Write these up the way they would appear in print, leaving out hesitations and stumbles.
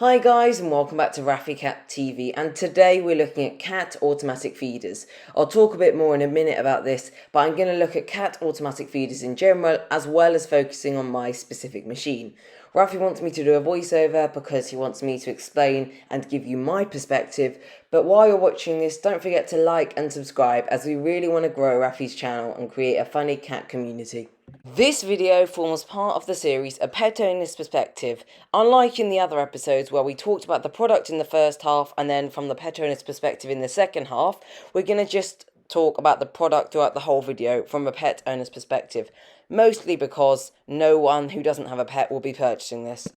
Hi guys and welcome back to Raffy Cat TV, and today we're looking at cat automatic feeders. I'll talk a bit more in a minute about this, but I'm going to look at cat automatic feeders in general as well as focusing on my specific machine. Raffy wants me to do a voiceover because he wants me to explain and give you my perspective, but while you're watching this, don't forget to like and subscribe as we really want to grow Raffy's channel and create a funny cat community. This video forms part of the series A Pet Owner's Perspective. Unlike in the other episodes where we talked about the product in the first half and then from the pet owner's perspective in the second half, we're going to just talk about the product throughout the whole video from a pet owner's perspective. Mostly because no one who doesn't have a pet will be purchasing this.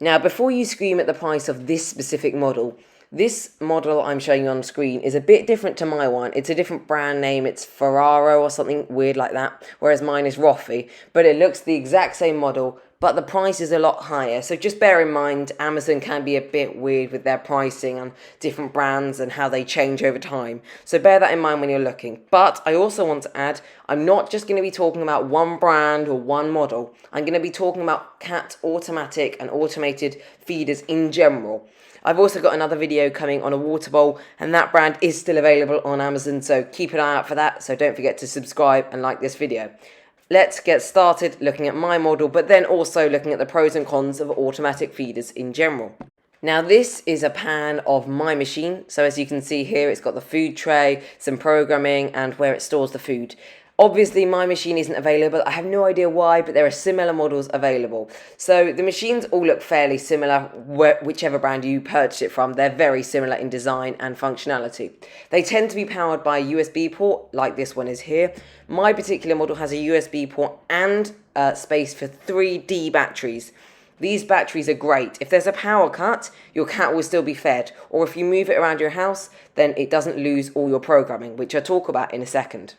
Now, before you scream at the price of this specific model, this model I'm showing you on screen is a bit different to my one. It's a different brand name. It's Ferraro or something weird like that, whereas mine is Roffy. But it looks the exact same model, but the price is a lot higher. So just bear in mind, Amazon can be a bit weird with their pricing and different brands and how they change over time. So bear that in mind when you're looking. But I also want to add, I'm not just going to be talking about one brand or one model. I'm going to be talking about cat automatic and automated feeders in general. I've also got another video coming on a water bowl, and that brand is still available on Amazon, so keep an eye out for that. So don't forget to subscribe and like this video. Let's get started looking at my model, but then also looking at the pros and cons of automatic feeders in general. Now this is a pan of my machine, so as you can see here, it's got the food tray, some programming, and where it stores the food. Obviously, my machine isn't available. I have no idea why, but there are similar models available. So the machines all look fairly similar, whichever brand you purchase it from. They're very similar in design and functionality. They tend to be powered by a USB port, like this one is here. My particular model has a USB port and space for 3D batteries. These batteries are great. If there's a power cut, your cat will still be fed. Or if you move it around your house, then it doesn't lose all your programming, which I'll talk about in a second.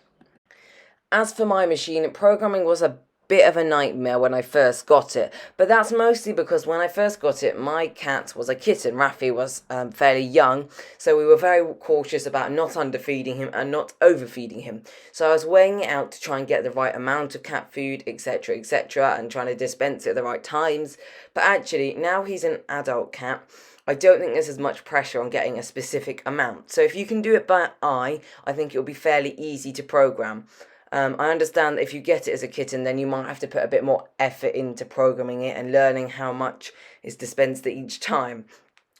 As for my machine, programming was a bit of a nightmare when I first got it, but that's mostly because when I first got it, my cat was a kitten. Raffy was fairly young, so we were very cautious about not underfeeding him and not overfeeding him. So I was weighing it out to try and get the right amount of cat food, etc., etc., and trying to dispense it at the right times. But actually, now he's an adult cat, I don't think there's as much pressure on getting a specific amount. So if you can do it by eye, I think it'll be fairly easy to program. I understand that if you get it as a kitten, then you might have to put a bit more effort into programming it and learning how much is dispensed at each time.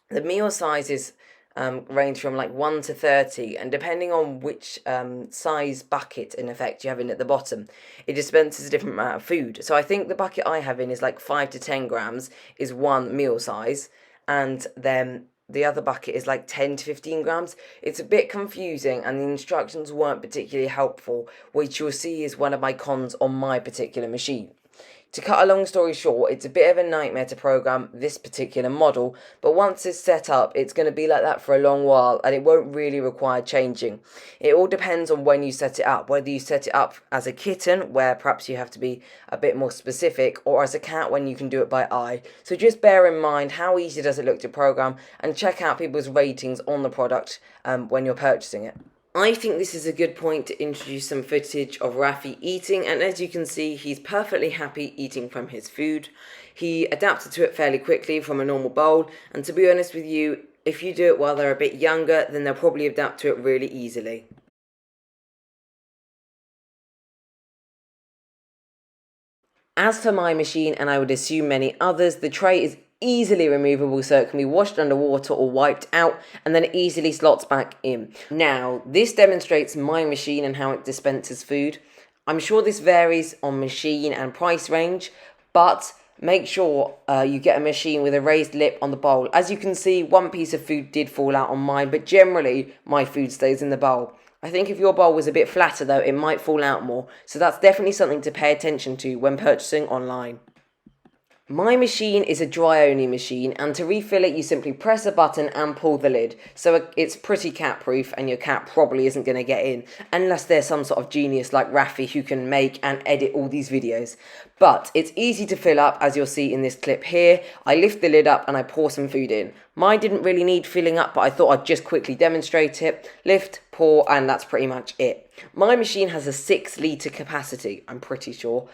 The meal sizes range from like 1 to 30, and depending on which size bucket in effect you have in at the bottom, it dispenses a different amount of food. So I think the bucket I have in is like 5 to 10 grams is one meal size, and then the other bucket is like 10 to 15 grams. It's a bit confusing and the instructions weren't particularly helpful, which you'll see is one of my cons on my particular machine. To cut a long story short, it's a bit of a nightmare to program this particular model, but once it's set up, it's going to be like that for a long while and it won't really require changing. It all depends on when you set it up, whether you set it up as a kitten, where perhaps you have to be a bit more specific, or as a cat when you can do it by eye. So just bear in mind how easy does it look to program, and check out people's ratings on the product when you're purchasing it. I think this is a good point to introduce some footage of Raffy eating, and as you can see, he's perfectly happy eating from his food. He adapted to it fairly quickly from a normal bowl, and to be honest with you, if you do it while they're a bit younger, then they'll probably adapt to it really easily. As for my machine, and I would assume many others, the tray is easily removable, so it can be washed underwater or wiped out, and then it easily slots back in. Now, this demonstrates my machine and how it dispenses food. I'm sure this varies on machine and price range, but make sure you get a machine with a raised lip on the bowl. As you can see, one piece of food did fall out on mine, but generally my food stays in the bowl. I think if your bowl was a bit flatter though, it might fall out more, so that's definitely something to pay attention to when purchasing online. My machine is a dry only machine, and to refill it you simply press a button and pull the lid. So it's pretty cat proof and your cat probably isn't going to get in, unless there's some sort of genius like Raffy who can make and edit all these videos. But it's easy to fill up, as you'll see in this clip here. I lift the lid up and I pour some food in. Mine didn't really need filling up, but I thought I'd just quickly demonstrate it. Lift, pour, and that's pretty much it. My machine has a 6 litre capacity, I'm pretty sure,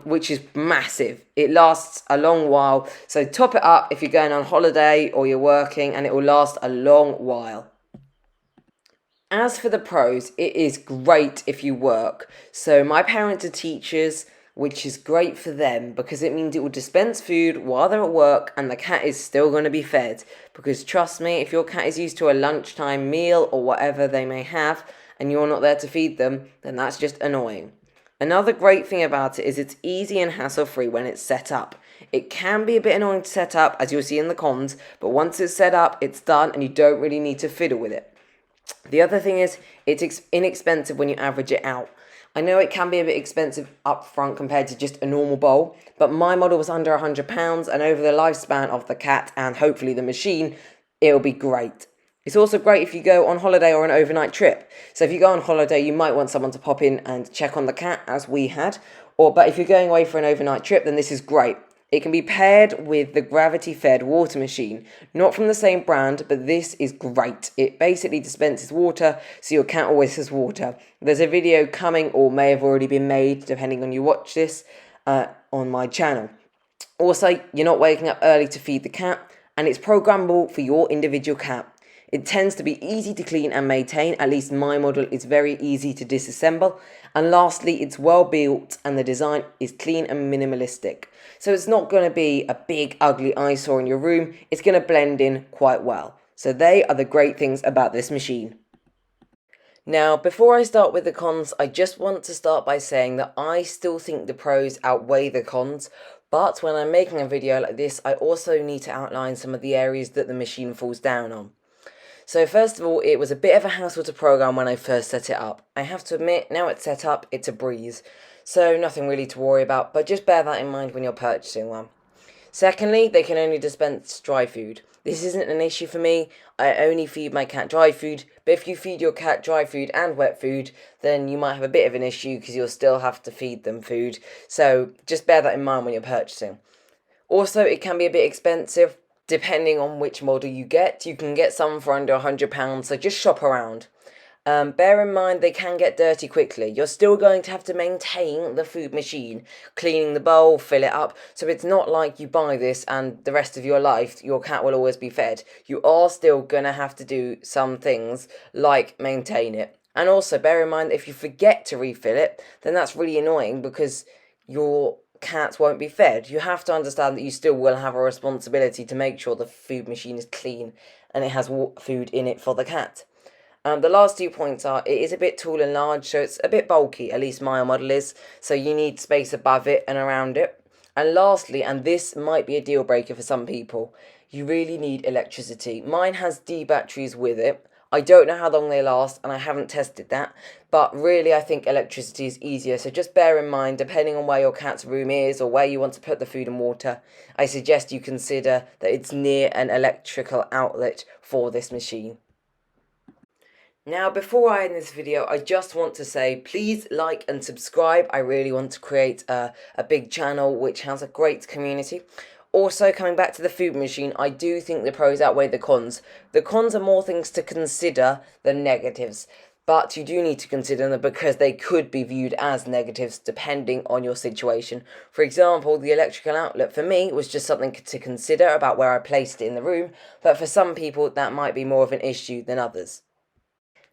which is massive. It lasts a long while. So top it up if you're going on holiday or you're working, and it will last a long while. As for the pros, it is great if you work. So my parents are teachers, which is great for them because it means it will dispense food while they're at work and the cat is still going to be fed. Because trust me, if your cat is used to a lunchtime meal or whatever they may have and you're not there to feed them, then that's just annoying. Another great thing about it is it's easy and hassle-free when it's set up. It can be a bit annoying to set up, as you'll see in the cons, but once it's set up, it's done and you don't really need to fiddle with it. The other thing is, it's inexpensive when you average it out. I know it can be a bit expensive up front compared to just a normal bowl, but my model was under £100, and over the lifespan of the cat and hopefully the machine, it'll be great. It's also great if you go on holiday or an overnight trip. So if you go on holiday, you might want someone to pop in and check on the cat, as we had. But if you're going away for an overnight trip, then this is great. It can be paired with the gravity-fed water machine. Not from the same brand, but this is great. It basically dispenses water, so your cat always has water. There's a video coming, or may have already been made, depending on you watch this, on my channel. Also, you're not waking up early to feed the cat, and it's programmable for your individual cat. It tends to be easy to clean and maintain, at least my model is very easy to disassemble. And lastly, it's well built and the design is clean and minimalistic. So it's not going to be a big ugly eyesore in your room, it's going to blend in quite well. So they are the great things about this machine. Now, before I start with the cons, I just want to start by saying that I still think the pros outweigh the cons, but when I'm making a video like this, I also need to outline some of the areas that the machine falls down on. So first of all, it was a bit of a hassle to program when I first set it up. I have to admit, now it's set up, it's a breeze. So nothing really to worry about, but just bear that in mind when you're purchasing one. Secondly, they can only dispense dry food. This isn't an issue for me. I only feed my cat dry food, but if you feed your cat dry food and wet food, then you might have a bit of an issue because you'll still have to feed them food. So just bear that in mind when you're purchasing. Also, it can be a bit expensive. Depending on which model you get, you can get some for under £100, so just shop around. Bear in mind they can get dirty quickly. You're still going to have to maintain the food machine, cleaning the bowl, fill it up, so it's not like you buy this and the rest of your life your cat will always be fed. You are still going to have to do some things like maintain it. And also bear in mind if you forget to refill it, then that's really annoying because your cats won't be fed. You have to understand that you still will have a responsibility to make sure the food machine is clean and it has food in it for the cat. The last 2 points are it is a bit tall and large, so it's a bit bulky, at least my model is, so you need space above it and around it. And lastly, and this might be a deal breaker for some people, you really need electricity. Mine has D batteries with it. I don't know how long they last and I haven't tested that, but really I think electricity is easier, so just bear in mind, depending on where your cat's room is or where you want to put the food and water, I suggest you consider that it's near an electrical outlet for this machine. Now, before I end this video, I just want to say please like and subscribe. I really want to create a big channel which has a great community. Also, coming back to the food machine, I do think the pros outweigh the cons. The cons are more things to consider than negatives, but you do need to consider them because they could be viewed as negatives depending on your situation. For example, the electrical outlet for me was just something to consider about where I placed it in the room, but for some people that might be more of an issue than others.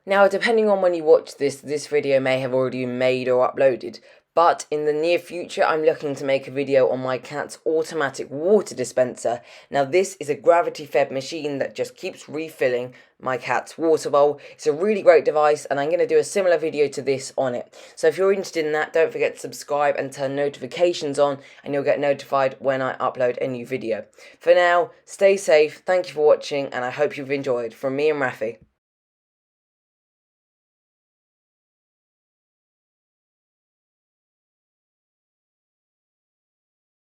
Now, depending on when you watch this video may have already been made or uploaded, but in the near future I'm looking to make a video on my cat's automatic water dispenser. Now this is a gravity fed machine that just keeps refilling my cat's water bowl. It's a really great device and I'm going to do a similar video to this on it. So if you're interested in that, don't forget to subscribe and turn notifications on and you'll get notified when I upload a new video. For now, stay safe, thank you for watching and I hope you've enjoyed. From me and Rafi.